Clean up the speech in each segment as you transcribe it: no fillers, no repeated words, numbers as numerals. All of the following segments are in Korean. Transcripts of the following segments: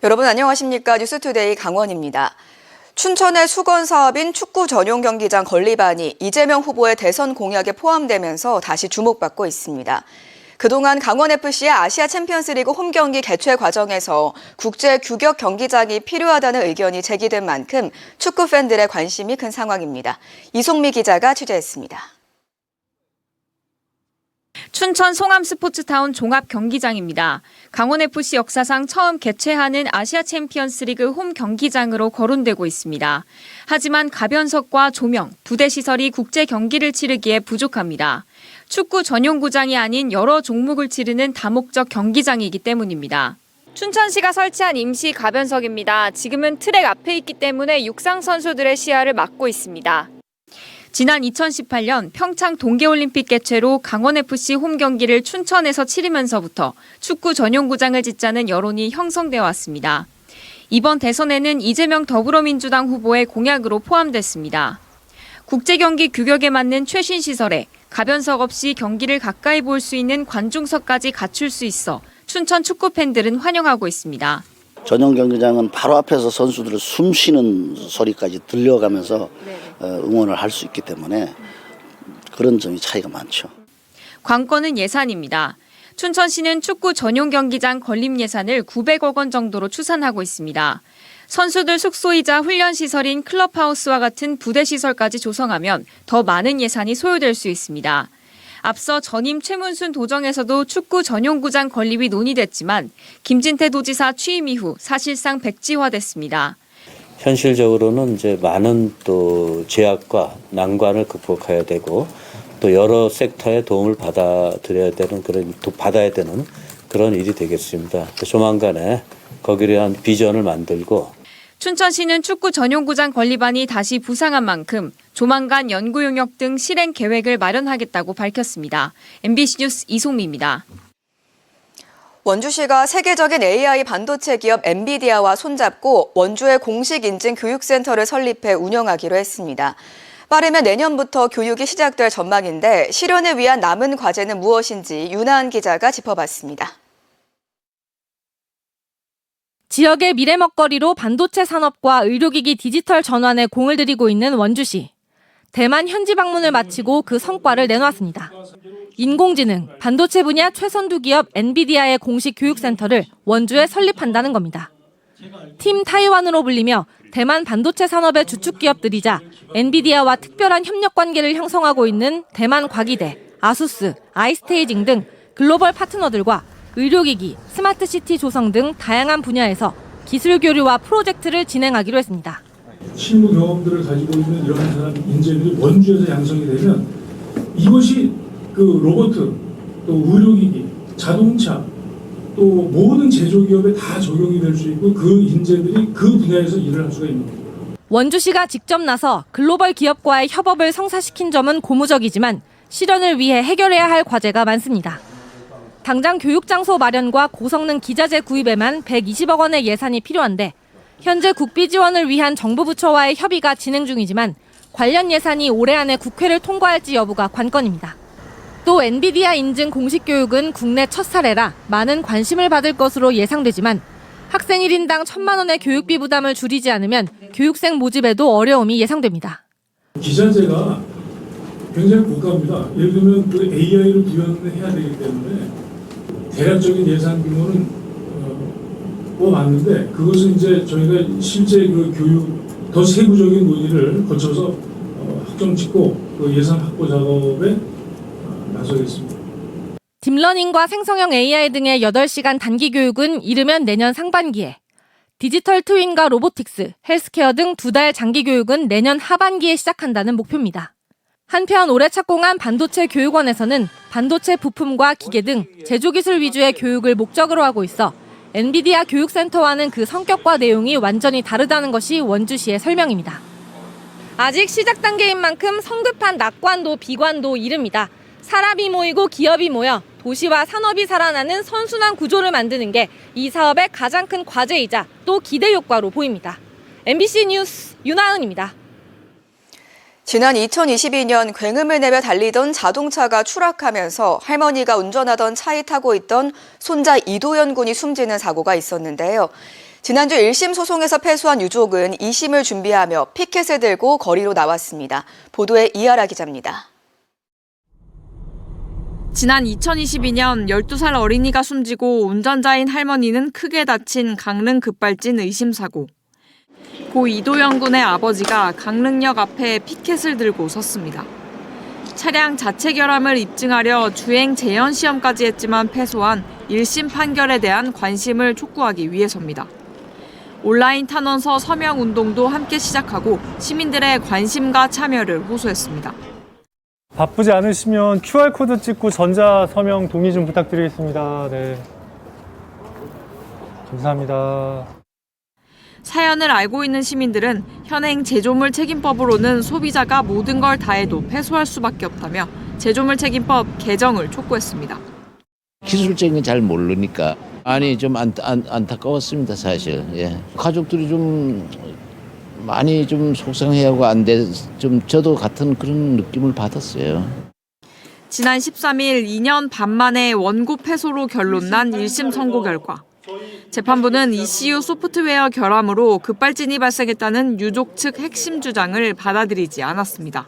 여러분 안녕하십니까? 뉴스투데이 강원입니다. 춘천의 수건 사업인 축구 전용 경기장 건립안이 이재명 후보의 대선 공약에 포함되면서 다시 주목받고 있습니다. 그동안 강원FC의 아시아 챔피언스리그 홈 경기 개최 과정에서 국제 규격 경기장이 필요하다는 의견이 제기된 만큼 축구 팬들의 관심이 큰 상황입니다. 이송미 기자가 취재했습니다. 춘천 송암 스포츠타운 종합 경기장입니다. 강원FC 역사상 처음 개최하는 아시아 챔피언스리그 홈 경기장으로 거론되고 있습니다. 하지만 가변석과 조명, 부대 시설이 국제 경기를 치르기에 부족합니다. 축구 전용구장이 아닌 여러 종목을 치르는 다목적 경기장이기 때문입니다. 춘천시가 설치한 임시 가변석입니다. 지금은 트랙 앞에 있기 때문에 육상 선수들의 시야를 막고 있습니다. 지난 2018년 평창 동계올림픽 개최로 강원FC 홈 경기를 춘천에서 치르면서부터 축구 전용구장을 짓자는 여론이 형성되어 왔습니다. 이번 대선에는 이재명 더불어민주당 후보의 공약으로 포함됐습니다. 국제경기 규격에 맞는 최신 시설에 가변석 없이 경기를 가까이 볼 수 있는 관중석까지 갖출 수 있어 춘천 축구 팬들은 환영하고 있습니다. 전용 경기장은 바로 앞에서 선수들을 숨 쉬는 소리까지 들려가면서 응원을 할 수 있기 때문에 그런 점이 차이가 많죠. 관건은 예산입니다. 춘천시는 축구 전용 경기장 건립 예산을 900억 원 정도로 추산하고 있습니다. 선수들 숙소이자 훈련시설인 클럽하우스와 같은 부대시설까지 조성하면 더 많은 예산이 소요될 수 있습니다. 앞서 전임 최문순 도정에서도 축구 전용구장 건립이 논의됐지만 김진태 도지사 취임 이후 사실상 백지화됐습니다. 현실적으로는 이제 많은 또 제약과 난관을 극복해야 되고 또 여러 섹터의 도움을 받아야 되는 그런 일이 되겠습니다. 조만간에 거기에 대한 비전을 만들고 춘천시는 축구 전용구장 건립안이 다시 부상한 만큼 조만간 연구 용역 등 실행 계획을 마련하겠다고 밝혔습니다. MBC 뉴스 이송미입니다. 원주시가 세계적인 AI 반도체 기업 엔비디아와 손잡고 원주에 공식 인증 교육센터를 설립해 운영하기로 했습니다. 빠르면 내년부터 교육이 시작될 전망인데 실현을 위한 남은 과제는 무엇인지 윤하은 기자가 짚어봤습니다. 지역의 미래 먹거리로 반도체 산업과 의료기기 디지털 전환에 공을 들이고 있는 원주시. 대만 현지 방문을 마치고 그 성과를 내놓았습니다. 인공지능, 반도체 분야 최선두 기업 엔비디아의 공식 교육센터를 원주에 설립한다는 겁니다. 팀 타이완으로 불리며 대만 반도체 산업의 주축 기업들이자 엔비디아와 특별한 협력 관계를 형성하고 있는 대만 과기대, 아수스, 아이스테이징 등 글로벌 파트너들과 의료기기, 스마트시티 조성 등 다양한 분야에서 기술 교류와 프로젝트를 진행하기로 했습니다. 실무 경험들을 가지고 있는 이런 사람 인재들이 원주에서 양성이 되면 이것이 그 로봇, 또 의료기기, 자동차, 또 모든 제조기업에 다 적용이 될 수 있고 그 인재들이 그 분야에서 일을 할 수가 있는 겁니다. 원주시가 직접 나서 글로벌 기업과의 협업을 성사시킨 점은 고무적이지만 실현을 위해 해결해야 할 과제가 많습니다. 당장 교육장소 마련과 고성능 기자재 구입에만 120억 원의 예산이 필요한데 현재 국비 지원을 위한 정부 부처와의 협의가 진행 중이지만 관련 예산이 올해 안에 국회를 통과할지 여부가 관건입니다. 또 엔비디아 인증 공식 교육은 국내 첫 사례라 많은 관심을 받을 것으로 예상되지만 학생 1인당 1,000만 원의 교육비 부담을 줄이지 않으면 교육생 모집에도 어려움이 예상됩니다. 기자재가 굉장히 고가입니다. 예를 들면 그 AI를 구현해야 되기 때문에 대략적인 예산 규모는 맞는데 그것은 이제 저희가 실제 그 교육 더 세부적인 논의를 거쳐서 확정 짓고 그 예산 확보 작업에 나서겠습니다. 딥러닝과 생성형 AI 등의 8시간 단기 교육은 이르면 내년 상반기에, 디지털 트윈과 로보틱스, 헬스케어 등 2달 장기 교육은 내년 하반기에 시작한다는 목표입니다. 한편 올해 착공한 반도체 교육원에서는 반도체 부품과 기계 등 제조기술 위주의 교육을 목적으로 하고 있어 엔비디아 교육센터와는 그 성격과 내용이 완전히 다르다는 것이 원주시의 설명입니다. 아직 시작 단계인 만큼 성급한 낙관도 비관도 이릅니다. 사람이 모이고 기업이 모여 도시와 산업이 살아나는 선순환 구조를 만드는 게 이 사업의 가장 큰 과제이자 또 기대 효과로 보입니다. MBC 뉴스 윤하은입니다. 지난 2022년 굉음을 내며 달리던 자동차가 추락하면서 할머니가 운전하던 차에 타고 있던 손자 이도현 군이 숨지는 사고가 있었는데요. 지난주 1심 소송에서 패소한 유족은 2심을 준비하며 피켓을 들고 거리로 나왔습니다. 보도에 이하라 기자입니다. 지난 2022년 12살 어린이가 숨지고 운전자인 할머니는 크게 다친 강릉 급발진 의심 사고. 고 이도영 군의 아버지가 강릉역 앞에 피켓을 들고 섰습니다. 차량 자체 결함을 입증하려 주행 재연 시험까지 했지만 패소한 1심 판결에 대한 관심을 촉구하기 위해서입니다. 온라인 탄원서 서명 운동도 함께 시작하고 시민들의 관심과 참여를 호소했습니다. 바쁘지 않으시면 QR코드 찍고 전자 서명 동의 좀 부탁드리겠습니다. 네. 감사합니다. 사연을 알고 있는 시민들은 현행 제조물 책임법으로는 소비자가 모든 걸 다해도 패소할 수밖에 없다며 제조물 책임법 개정을 촉구했습니다. 기술적인 건 잘 모르니까 좀 안타까웠습니다, 사실. 예. 가족들이 좀 많이 좀 속상해하고 좀 저도 같은 그런 느낌을 받았어요. 지난 13일 2년 반 만에 원고 패소로 결론난 1심 선고 결과. 재판부는 ECU 소프트웨어 결함으로 급발진이 발생했다는 유족 측 핵심 주장을 받아들이지 않았습니다.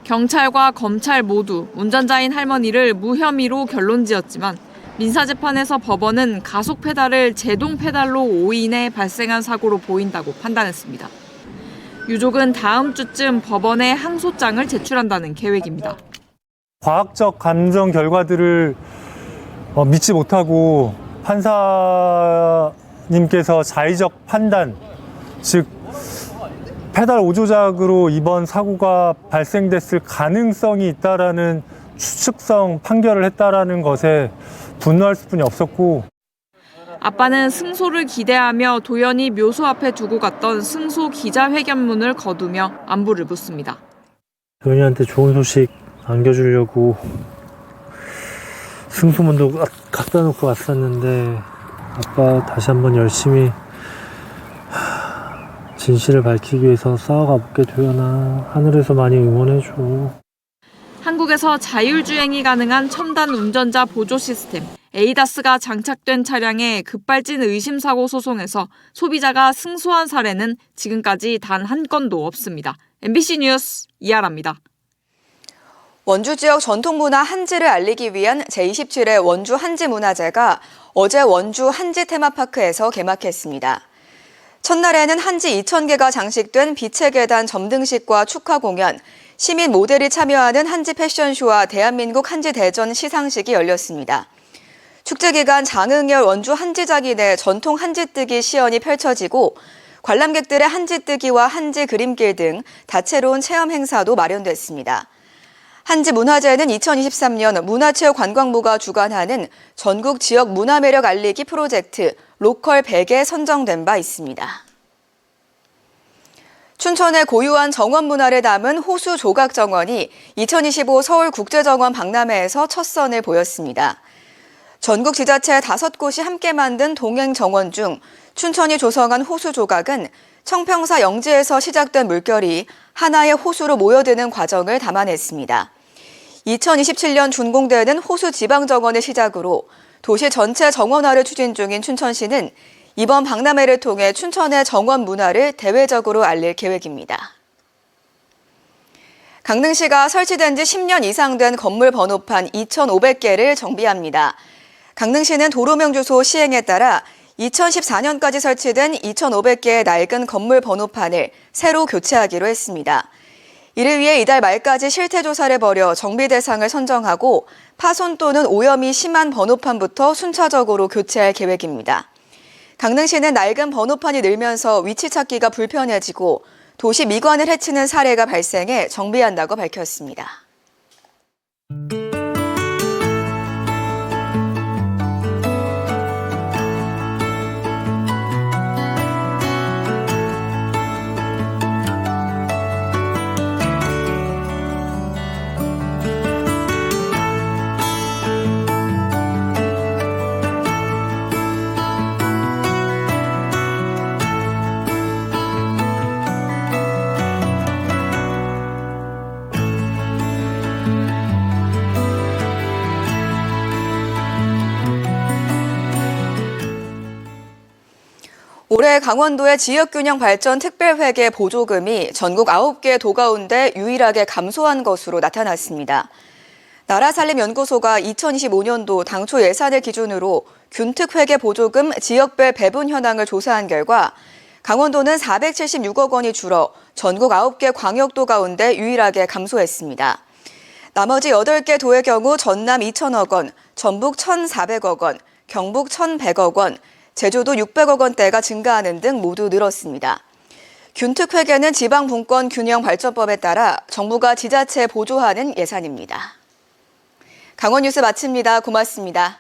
경찰과 검찰 모두 운전자인 할머니를 무혐의로 결론지었지만 민사재판에서 법원은 가속 페달을 제동 페달로 오인해 발생한 사고로 보인다고 판단했습니다. 유족은 다음 주쯤 법원에 항소장을 제출한다는 계획입니다. 과학적 감정 결과들을 믿지 못하고 판사님께서 자의적 판단, 즉 페달 오조작으로 이번 사고가 발생됐을 가능성이 있다라는 추측성 판결을 했다라는 것에 분노할 수뿐이 없었고, 아빠는 승소를 기대하며 도연히 묘소 앞에 두고 갔던 승소 기자회견문을 거두며 안부를 묻습니다. 도연이한테 좋은 소식 안겨주려고 승소문도 갖다 놓고 왔었는데, 아빠 다시 한번 열심히 진실을 밝히기 위해서 싸워가볼게. 도연아, 하늘에서 많이 응원해줘. 한국에서 자율주행이 가능한 첨단 운전자 보조 시스템 에이다스가 장착된 차량의 급발진 의심 사고 소송에서 소비자가 승소한 사례는 지금까지 단 한 건도 없습니다. MBC 뉴스 이하라입니다. 원주 지역 전통문화 한지를 알리기 위한 제27회 원주 한지문화제가 어제 원주 한지 테마파크에서 개막했습니다. 첫날에는 한지 2,000개가 장식된 빛의 계단 점등식과 축하 공연, 시민 모델이 참여하는 한지 패션쇼와 대한민국 한지 대전 시상식이 열렸습니다. 축제 기간 장흥열 원주 한지자기 내 전통 한지뜨기 시연이 펼쳐지고 관람객들의 한지뜨기와 한지 그림길 등 다채로운 체험 행사도 마련됐습니다. 한지문화제는 2023년 문화체육관광부가 주관하는 전국 지역 문화 매력 알리기 프로젝트 로컬 100에 선정된 바 있습니다. 춘천의 고유한 정원 문화를 담은 호수 조각 정원이 2025 서울국제정원 박람회에서 첫 선을 보였습니다. 전국 지자체 5곳이 함께 만든 동행 정원 중 춘천이 조성한 호수 조각은 청평사 영지에서 시작된 물결이 하나의 호수로 모여드는 과정을 담아냈습니다. 2027년 준공되는 호수 지방정원을 시작으로 도시 전체 정원화를 추진 중인 춘천시는 이번 박람회를 통해 춘천의 정원 문화를 대외적으로 알릴 계획입니다. 강릉시가 설치된 지 10년 이상 된 건물 번호판 2,500개를 정비합니다. 강릉시는 도로명주소 시행에 따라 2014년까지 설치된 2,500개의 낡은 건물 번호판을 새로 교체하기로 했습니다. 이를 위해 이달 말까지 실태조사를 벌여 정비 대상을 선정하고 파손 또는 오염이 심한 번호판부터 순차적으로 교체할 계획입니다. 강릉시는 낡은 번호판이 늘면서 위치 찾기가 불편해지고 도시 미관을 해치는 사례가 발생해 정비한다고 밝혔습니다. 올해 강원도의 지역균형 발전 특별회계 보조금이 전국 9개 도 가운데 유일하게 감소한 것으로 나타났습니다. 나라살림연구소가 2025년도 당초 예산을 기준으로 균특회계 보조금 지역별 배분 현황을 조사한 결과 강원도는 476억 원이 줄어 전국 9개 광역도 가운데 유일하게 감소했습니다. 나머지 8개 도의 경우 전남 2천억 원, 전북 1,400억 원, 경북 1,100억 원, 제주도 600억 원대가 증가하는 등 모두 늘었습니다. 균특회계는 지방분권균형발전법에 따라 정부가 지자체에 보조하는 예산입니다. 강원뉴스 마칩니다. 고맙습니다.